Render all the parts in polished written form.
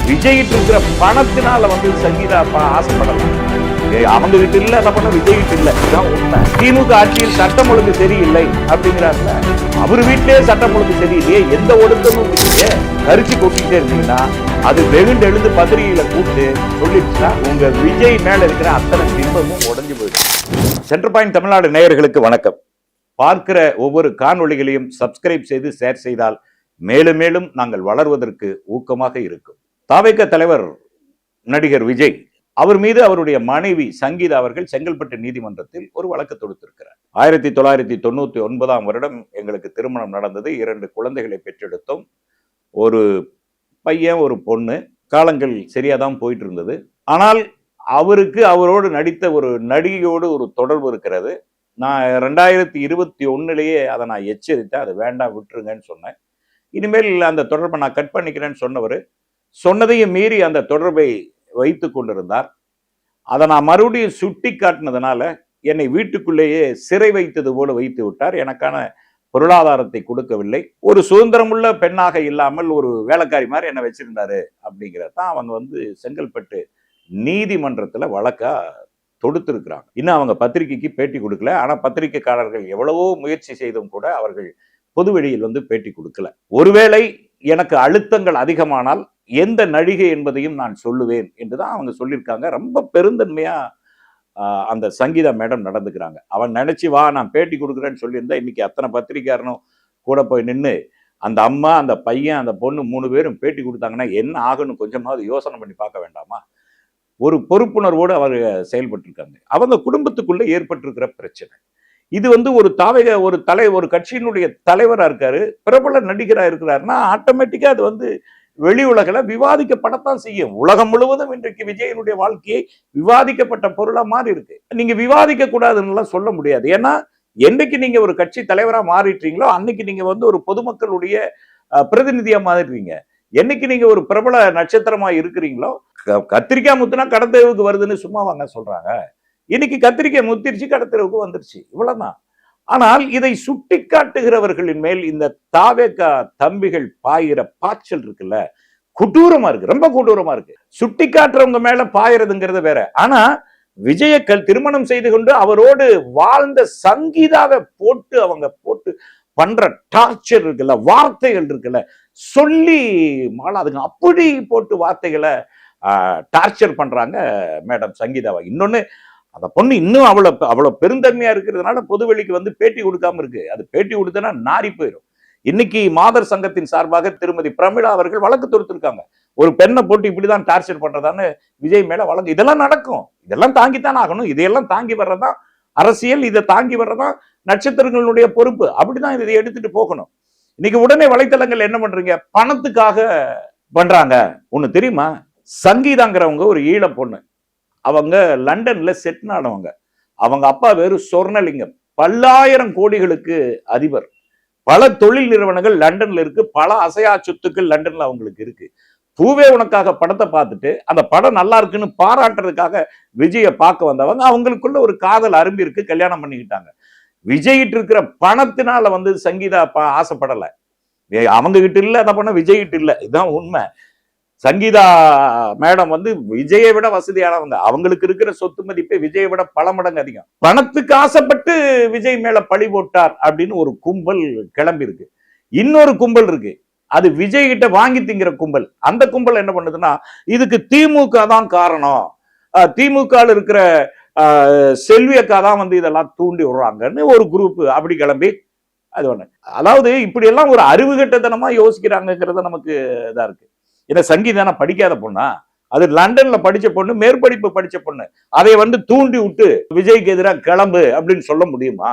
விஜய்கிட்ட இருக்கிற பணத்தினால வந்து சங்கீதா ஆசைப்படலாம். அவங்க கிட்ட இல்ல என்ன பண்ண, விஜய் கிட்ட இல்ல. இதுதான் உண்மை. திமுக ஆட்சியில் சட்டம் ஒழுங்கு சரியில்லை அப்படிங்கிறாருல, அவர் வீட்டிலேயே சட்டம் ஒழுங்கு சரியில்லையே, எந்த ஒடுக்கமும் இல்லையே, கரிச்சு கொட்டிட்டே இருந்தீங்கன்னா அது வெகுண்டு எழுந்து பத்திரிகையில கூப்பிட்டு சொல்லிடுச்சுன்னா உங்க விஜய் மேல இருக்கிற அத்தனை பிம்பமும் உடஞ்சு போயிடும். சென்டர் பாயிண்ட் தமிழ்நாடு நேயர்களுக்கு வணக்கம். பார்க்கிற ஒவ்வொரு காணொளிகளையும் சப்ஸ்கிரைப் செய்து ஷேர் செய்தால் மேலும் மேலும் நாங்கள் வளர்வதற்கு ஊக்கமாக இருக்கும். தாவேக தலைவர் நடிகர் விஜய் அவர் மீது அவருடைய மனைவி சங்கீதா அவர்கள் செங்கல்பட்டு நீதிமன்றத்தில் ஒரு வழக்கு தொடுத்திருக்கிறார். 1999 எங்களுக்கு திருமணம் நடந்தது. 2 குழந்தைகளை பெற்றெடுத்தோம். ஒரு பையன் ஒரு பொண்ணு. காலங்கள் சரியாதான் போயிட்டு இருந்தது. ஆனால் அவருக்கு அவரோடு நடித்த ஒரு நடிகையோடு ஒரு தொடர்பு இருக்கிறது. நான் 2021 அதை நான் எச்சரித்தேன், அது வேண்டாம் விட்டுருங்கன்னு சொன்னேன். இனிமேல் அந்த தொடர்பை நான் கட் பண்ணிக்கிறேன்னு சொன்னவர் சொன்னதையும் மீறி அந்த தொடர்பை வைத்து கொண்டிருந்தார். அதை நான் மறுபடியும் சுட்டி காட்டினதுனால என்னை வீட்டுக்குள்ளேயே சிறை வைத்தது போல வைத்து விட்டார். எனக்கான பொருளாதாரத்தை கொடுக்கவில்லை. ஒரு சுதந்திரமுள்ள பெண்ணாக இல்லாமல் ஒரு வேலைக்காரி மாதிரி என்னை வச்சிருந்தாரு அப்படிங்கிறதான் அவங்க வந்து செங்கல்பட்டு நீதிமன்றத்துல வழக்கா தொடுத்திருக்கிறாங்க. இன்னும் அவங்க பத்திரிகைக்கு பேட்டி கொடுக்கல. ஆனா பத்திரிகைக்காரர்கள் எவ்வளவோ முயற்சி செய்தும் கூட அவர்கள் பொதுவெளியில் வந்து பேட்டி கொடுக்கல. ஒருவேளை எனக்கு அழுத்தங்கள் அதிகமானால் எந்த நடிகை என்பதையும் நான் சொல்லுவேன் என்றுதான் அவங்க சொல்லியிருக்காங்க. ரொம்ப பெருந்தன்மையா அந்த சங்கீதா மேடம் நடந்துக்கிறாங்க. அவன் நினைச்சு வா நான் பேட்டி கொடுக்குறேன்னு சொல்லியிருந்தா இன்னைக்கு அத்தனை பத்திரிக்காரனும் கூட போய் நின்று அந்த அம்மா, அந்த பையன், அந்த பொண்ணு 3 பேரும் பேட்டி கொடுத்தாங்கன்னா என்ன ஆகுன்னு கொஞ்சமாவது யோசனை பண்ணி பார்க்க வேண்டாமா? ஒரு பொறுப்புணர்வோடு அவர் செயல்பட்டு இருக்காங்க. அவங்க குடும்பத்துக்குள்ள ஏற்பட்டிருக்கிற பிரச்சனை இது வந்து ஒரு தாவேக ஒரு கட்சியினுடைய தலைவரா இருக்காரு, பிரபல நடிகரா இருக்கிறாருன்னா ஆட்டோமேட்டிக்கா அது வந்து வெளி உலகில விவாதிக்கப்படத்தான் செய்யும். உலகம் முழுவதும் இன்றைக்கு விஜயனுடைய வாழ்க்கையை விவாதிக்கப்பட்ட பொருளா மாறி இருக்கு. நீங்க விவாதிக்க கூடாதுன்னு சொல்ல முடியாது. ஏன்னா என்னைக்கு நீங்க ஒரு கட்சி தலைவரா மாறிட்டீங்களோ அன்னைக்கு நீங்க வந்து ஒரு பொதுமக்களுடைய பிரதிநிதியா மாறிடுறீங்க. என்னைக்கு நீங்க ஒரு பிரபல நட்சத்திரமா இருக்கிறீங்களோ, கத்திரிக்காய் முத்துனா கடத்தெருவுக்கு வருதுன்னு சும்மா வாங்க சொல்றாங்க. இன்னைக்கு கத்திரிக்காய் முத்திருச்சு, கடத்தெருவுக்கு வந்துருச்சு, இவ்வளவுதான். ஆனால் இதை சுட்டி காட்டுகிறவர்களின் மேல் இந்த தாவேக தம்பிகள் பாயிற பாய்ச்சல் இருக்குல்ல, கொடூரமா இருக்கு, ரொம்ப கொடூரமா இருக்கு. சுட்டி காட்டுறவங்க மேல பாயிறதுங்கிறது வேற. ஆனா விஜயக்கல் திருமணம் செய்து கொண்டு அவரோடு வாழ்ந்த சங்கீதாவை போட்டு பண்ற டார்ச்சர் இருக்குல்ல, வார்த்தைகள் இருக்குல்ல, சொல்லி மாளாதுங்க அப்படி போட்டு வார்த்தைகளை டார்ச்சர் பண்றாங்க மேடம் சங்கீதாவை. இன்னொன்னு அந்த பொண்ணு இன்னும் அவ்வளவு பெருந்தன்மையா இருக்கிறதுனால பொதுவெளிக்கு வந்து பேட்டி கொடுக்காம இருக்கு. அது பேட்டி கொடுத்தனா நாரி போயிடும். இன்னைக்கு மாதர் சங்கத்தின் சார்பாக திருமதி பிரமிளா அவர்கள் வழக்கு தொடுத்திருக்காங்க. ஒரு பெண்ணை போட்டு இப்படிதான் டார்ச்சர் பண்றதான்னு விஜய் மேல வழக்கு. இதெல்லாம் நடக்கும், இதெல்லாம் தாங்கித்தான் ஆகணும். இதையெல்லாம் தாங்கி வர்றதான் அரசியல், இதை தாங்கி வர்றதான் நட்சத்திரங்களுடைய பொறுப்பு. அப்படிதான் இதை எடுத்துட்டு போகணும். இன்னைக்கு உடனே வலைத்தளங்கள் என்ன பண்றீங்க, பணத்துக்காக பண்றாங்க. ஒண்ணு தெரியுமா, சங்கீதாங்கிறவங்க ஒரு ஈழ பொண்ணு. அவங்க லண்டன்ல செட்டில் ஆனவங்க. அவங்க அப்பா பேரு சொர்ணலிங்கம், பல்லாயிரம் கோடிகளுக்கு அதிபர். பல தொழில் நிறுவனங்கள் லண்டன்ல இருக்கு, பல அசையா சொத்துக்கள் லண்டன்ல அவங்களுக்கு இருக்கு. பூவே உனக்காக படத்தை பார்த்துட்டு அந்த படம் நல்லா இருக்குன்னு பாராட்டுறதுக்காக விஜய பார்க்க வந்தவங்க, அவங்களுக்குள்ள ஒரு காதல் அரும்பி இருக்கு, கல்யாணம் பண்ணிக்கிட்டாங்க. விஜய்கிட்ட இருக்கிற பணத்தினால வந்து சங்கீதா ஆசைப்படல. அவங்க கிட்ட இல்ல என்ன பண்ண, விஜய்கிட்ட இல்ல, இதுதான் உண்மை. சங்கீதா மேடம் வந்து விஜயை விட வசதியானவங்க. அவங்களுக்கு இருக்கிற சொத்து மதிப்பை விஜயை விட பல மடங்கு அதிகம். பணத்துக்கு ஆசைப்பட்டு விஜய் மேல பழி போட்டார் அப்படின்னு ஒரு கும்பல் கிளம்பி இருக்கு. இன்னொரு கும்பல் இருக்கு, அது விஜய் கிட்ட வாங்கி திங்கிற கும்பல். அந்த கும்பல் என்ன பண்ணுதுன்னா, இதுக்கு திமுக தான் காரணம், திமுக இருக்கிற செல்வி அக்கா தான் வந்து இதெல்லாம் தூண்டி விடுறாங்கன்னு ஒரு குரூப் அப்படி கிளம்பி அது ஒண்ணு. அதாவது இப்படி எல்லாம் ஒரு அறிவுகட்டத்தனமா யோசிக்கிறாங்கிறத நமக்கு இதா இருக்கு. ஏன்னா சங்கீதானா படிக்காத பொண்ணா? அது லண்டன்ல படிச்ச பொண்ணு, மேற்படிப்பு படிச்ச பொண்ணு. அதை வந்து தூண்டி விட்டு விஜய்க்கு எதிராக கிளம்பு அப்படின்னு சொல்ல முடியுமா?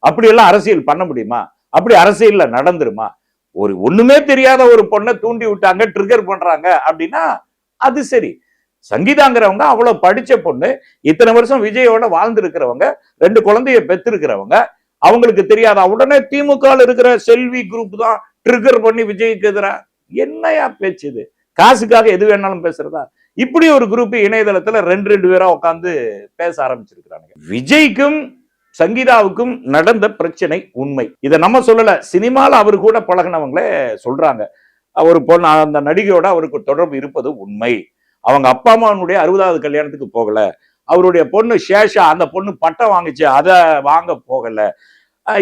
அப்படி எல்லாம் அரசியல் பண்ண முடியுமா? அப்படி அரசியல்ல நடந்துருமா? ஒரு ஒண்ணுமே தெரியாத ஒரு பொண்ணை தூண்டி விட்டாங்க, ட்ரிகர் பண்றாங்க அப்படின்னா அது சரி. சங்கீதாங்கிறவங்க அவ்வளவு படிச்ச பொண்ணு, இத்தனை வருஷம் விஜயோட வாழ்ந்து இருக்கிறவங்க, 2 குழந்தைய பெற்றிருக்கிறவங்க. அவங்களுக்கு தெரியாதா உடனே திமுக இருக்கிற செல்வி குரூப் தான் ட்ரிகர் பண்ணி விஜய்க்கு எதிராக? என்னையா பேச்சு இது? காசுக்காக எது வேணாலும் பேசுறதா? இப்படி ஒரு குரூப் இணையதளத்துல 2 பேரா உட்காந்து பேச ஆரம்பிச்சிருக்கிறாங்க. விஜய்க்கும் சங்கீதாவுக்கும் நடந்த பிரச்சனை உண்மை. இதை நம்ம சொல்லல, சினிமால அவர் கூட பழகினவங்களே சொல்றாங்க. ஒரு பொண்ணு, அந்த நடிகையோட அவருக்கு தொடர்பு இருப்பது உண்மை. அவங்க அப்பா அம்மாவுடைய 60வது கல்யாணத்துக்கு போகல. அவருடைய பொண்ணு சேஷா, அந்த பொண்ணு பட்டம் வாங்குச்சு, அதை வாங்க போகல.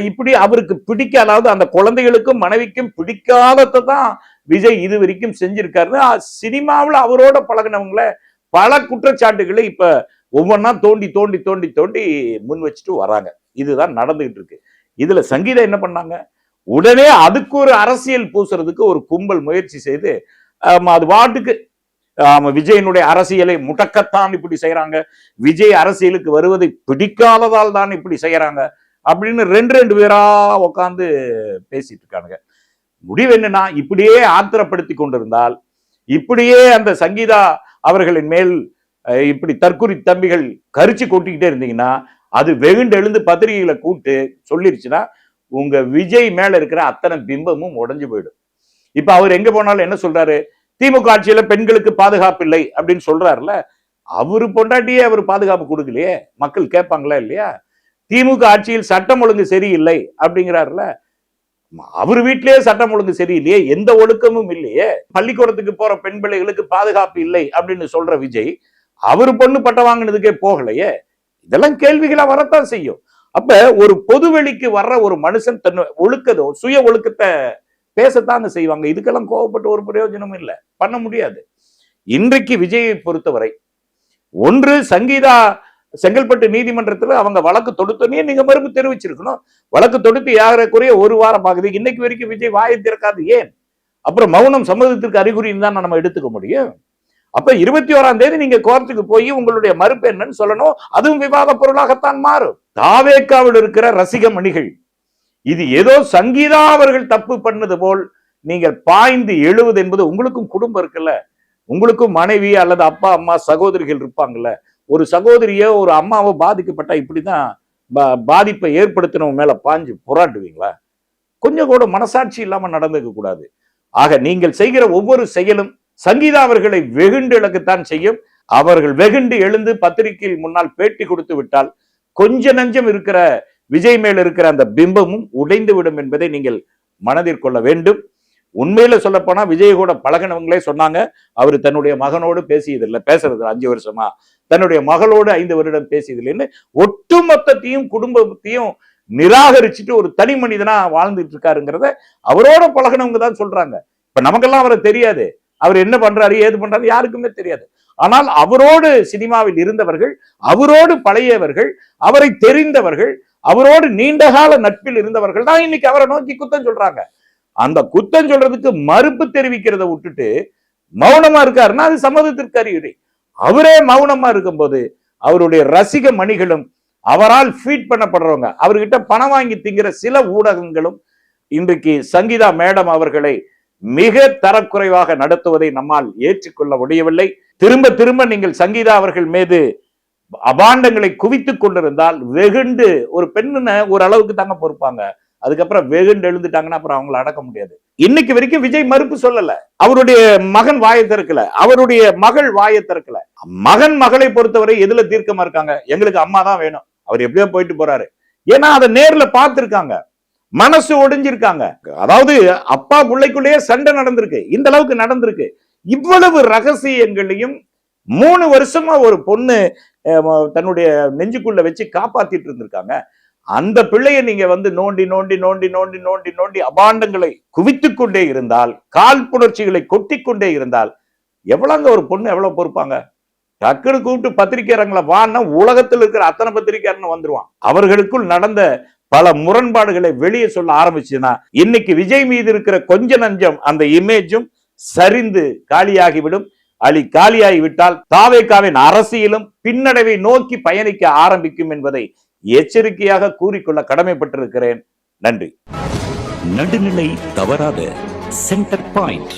இப்படி அவருக்கு அதாவது அந்த குழந்தைகளுக்கும் மனைவிக்கும் பிடிக்காததை தான் விஜய் இது வரைக்கும் செஞ்சிருக்காரு. சினிமாவில் அவரோட பழகினவங்கள பல குற்றச்சாட்டுகளை இப்ப ஒவ்வொன்னா தோண்டி தோண்டி தோண்டி தோண்டி முன் வச்சுட்டு வராங்க. இதுதான் நடந்துகிட்டு இருக்கு. இதுல சங்கீதா என்ன பண்ணாங்க, உடனே அதுக்கு ஒரு அரசியல் பூசுறதுக்கு ஒரு கும்பல் முயற்சி செய்து அது வாட்டுக்கு விஜயனுடைய அரசியலை முடக்கத்தான் இப்படி செய்யறாங்க, விஜய் அரசியலுக்கு வருவதை பிடிக்காததால் தான் இப்படி செய்யறாங்க அப்படின்னு ரெண்டு பேரா உட்காந்து பேசிட்டு இருக்கானுங்க. முடிவு என்னன்னா, இப்படியே ஆத்திரப்படுத்தி கொண்டிருந்தால், இப்படியே அந்த சங்கீதா அவர்களின் மேல் இப்படி தற்குறி தம்பிகள் கரிச்சு கொட்டிக்கிட்டே இருந்தீங்கன்னா, அது வெகுண்டு எழுந்து பத்திரிகைகளை கூட்டு சொல்லிருச்சுன்னா உங்க விஜய் மேல இருக்கிற அத்தனை பிம்பமும் உடைஞ்சு போயிடும். இப்ப அவர் எங்க போனாலும் என்ன சொல்றாரு, திமுக ஆட்சியில பெண்களுக்கு பாதுகாப்பு இல்லை அப்படின்னு சொல்றாருல, அவரு பொண்டாட்டியே அவர் பாதுகாப்பு கொடுக்கலையே, மக்கள் கேட்பாங்களா இல்லையா? திமுக ஆட்சியில் சட்டம் ஒழுங்கு சரியில்லை அப்படிங்கிறாருல, அவர் வீட்டிலேயே சட்டம் ஒழுங்கு சரியில்லையே, எந்த ஒழுக்கமும் இல்லையே, பள்ளிக்கூடத்துக்கு போற பெண் பிள்ளைகளுக்கு பாதுகாப்பு இல்லை அப்படின்னு சொல்ற விஜய் அவரு பொண்ணு பட்டம் வாங்கினதுக்கே போகலையே. இதெல்லாம் கேள்விகளா வரத்தான் செய்யும். அப்ப ஒரு பொதுவெளிக்கு வர்ற ஒரு மனுஷன் தன் ஒழுக்கதோ சுய ஒழுக்கத்தை பேசத்தாங்க செய்வாங்க. இதுக்கெல்லாம் கோவப்பட்டு ஒரு பிரயோஜனமும் இல்லை, பண்ண முடியாது. இன்றைக்கு விஜயை பொறுத்தவரை, ஒன்று சங்கீதா செங்கல்பட்டு நீதிமன்றத்தில் அவங்க வழக்கு தொடுத்தனே நீங்க மறுப்பு தெரிவிச்சிருக்கணும். வழக்கு தொடுத்து ஏறக்குறைய ஒரு வாரம் ஆகுது, இன்னைக்கு வரைக்கும் விஜய் வாயை திறக்காது. ஏன்? அப்புறம் மௌனம் சம்மதத்திற்கு அறிகுறின்னு தான் நம்ம எடுத்துக்க முடியும். அப்ப 21ஆம் தேதி நீங்க கோர்ட்டுக்கு போய் உங்களுடைய மறுப்பு என்னன்னு சொல்லணும். அதுவும் விவாத பொருளாகத்தான் மாறும். தாவேக்காவில் இருக்கிற ரசிக மணிகள் இது ஏதோ சங்கீதா அவர்கள் தப்பு பண்ணது போல் நீங்கள் பாய்ந்து எழுவது என்பது, உங்களுக்கும் குடும்பம் இருக்குல்ல, உங்களுக்கும் மனைவி அல்லது அப்பா அம்மா சகோதரிகள் இருப்பாங்கல்ல. ஒரு சகோதரியோ ஒரு அம்மாவோ பாதிக்கப்பட்டா இப்படிதான் பாதிப்பை ஏற்படுத்தினவங்க மேல பாஞ்சு போராட்டுவீங்களா? கொஞ்சம் கூட மனசாட்சி இல்லாம நடந்துக்க கூடாது. ஆக நீங்கள் செய்கிற ஒவ்வொரு செயலும் சங்கீதா அவர்களை வெகுண்டு இழக்கத்தான் செய்யும். அவர்கள் வெகுண்டு எழுந்து பத்திரிகையில் முன்னால் பேட்டி கொடுத்து விட்டால் கொஞ்ச நஞ்சம் இருக்கிற விஜய் மேல் இருக்கிற அந்த பிம்பமும் உடைந்து விடும் என்பதை நீங்கள் மனதில் கொள்ள வேண்டும். உண்மையில சொல்ல போனா விஜய் கூட பழகினவங்களே சொன்னாங்க, அவரு தன்னுடைய மகனோடு பேசியதில்லை, பேசுறது 5 வருஷமா, தன்னுடைய மகளோடு 5 வருடம் பேசியதில்லைன்னு ஒட்டுமொத்தத்தையும் குடும்பத்தையும் நிராகரிச்சுட்டு ஒரு தனி மனிதனா வாழ்ந்துட்டு இருக்காருங்கிறத அவரோட பழகினவங்க தான் சொல்றாங்க. இப்ப நமக்கெல்லாம் அவரை தெரியாது, அவர் என்ன பண்றாரு ஏது பண்றாரு யாருக்குமே தெரியாது. ஆனால் அவரோடு சினிமாவில் இருந்தவர்கள், அவரோடு பழையவர்கள், அவரை தெரிந்தவர்கள், அவரோடு நீண்டகால நட்பில் இருந்தவர்கள் தான் இன்னைக்கு அவரை நோக்கி குத்தம் சொல்றாங்க. அந்த குத்தம் சொல்றதுக்கு மறுப்பு தெரிவிக்கிறத விட்டுட்டு மௌனமா இருக்காருன்னா அது சம்மதத்திற்கு அறிகுறி. அவரே மௌனமா இருக்கும்போது அவருடைய ரசிக மணிகளும் அவரால் ஃபீட் பண்ணப்படுறவங்க, அவர்கிட்ட பணம் வாங்கி திங்கிற சில ஊடகங்களும் இன்றைக்கு சங்கீதா மேடம் அவர்களை மிக தரக்குறைவாக நடத்துவதை நம்மால் ஏற்றுக்கொள்ள முடியவில்லை. திரும்ப திரும்ப நீங்கள் சங்கீதா அவர்கள் மீது அபாண்டங்களை குவித்துக் கொண்டிருந்தால் வெகுண்டு ஒரு பெண்ணு ஒரு அளவுக்கு தாங்க பொறுப்பாங்க. அதுக்கப்புறம் வெகுண்டு எழுந்துட்டாங்கன்னா அப்புறம் அவங்களை அடக்க முடியாது. இன்னைக்கு வரைக்கும் விஜய் மறுப்பு சொல்லல, அவருடைய மகன் வாயை திறக்கல, அவருடைய மகள் வாயை திறக்கல. மகன் மகளை பொறுத்தவரை எதுல தீர்க்கமா இருக்காங்க, எங்களுக்கு அம்மா தான் வேணும், அவர் எப்படியோ போயிட்டு போறாரு. ஏன்னா அதை நேர்ல பார்த்திருக்காங்க, மனசு ஒடிஞ்சிருக்காங்க. அதாவது அப்பா பிள்ளைக்குள்ளேயே சண்டை நடந்திருக்கு, இந்த அளவுக்கு நடந்திருக்கு. இவ்வளவு ரகசியங்களையும் 3 வருஷமா ஒரு பொண்ணு தன்னுடைய நெஞ்சுக்குள்ள வச்சு காப்பாத்திட்டு இருந்திருக்காங்க. அந்த பிள்ளையை நீங்க வந்து நோண்டி நோண்டி நோண்டி நோண்டி நோண்டி நோண்டி அபாண்டங்களை குவித்துக் கொண்டே இருந்தால், காழ்ப்புணர்ச்சிகளை கொட்டி கொண்டே இருந்தால் எவ்வளவுங்க ஒரு பொண்ணு எவ்வளவு பொறுப்பாங்க? டக்குனு கூப்பிட்டு பத்திரிகையாளர்களை வான்னா உலகத்தில் இருக்கிற அத்தனை பத்திரிகையாளர்னு வந்துருவான். அவர்களுக்குள் நடந்த பல முரண்பாடுகளை வெளியே சொல்ல ஆரம்பிச்சுன்னா இன்னைக்கு விஜய் மீது இருக்கிற கொஞ்ச நஞ்சம் அந்த இமேஜும் சரிந்து காலியாகிவிடும். காலியாகிவிட்டால் தாவேகாவின் அரசியலும் பின்னடைவை நோக்கி பயணிக்க ஆரம்பிக்கும் என்பதை எச்சரிக்கையாக கூறிக்கொள்ள கடமைப்பட்டிருக்கிறேன். நன்றி. நடுநிலை தவறாத சென்டர் பாயிண்ட்.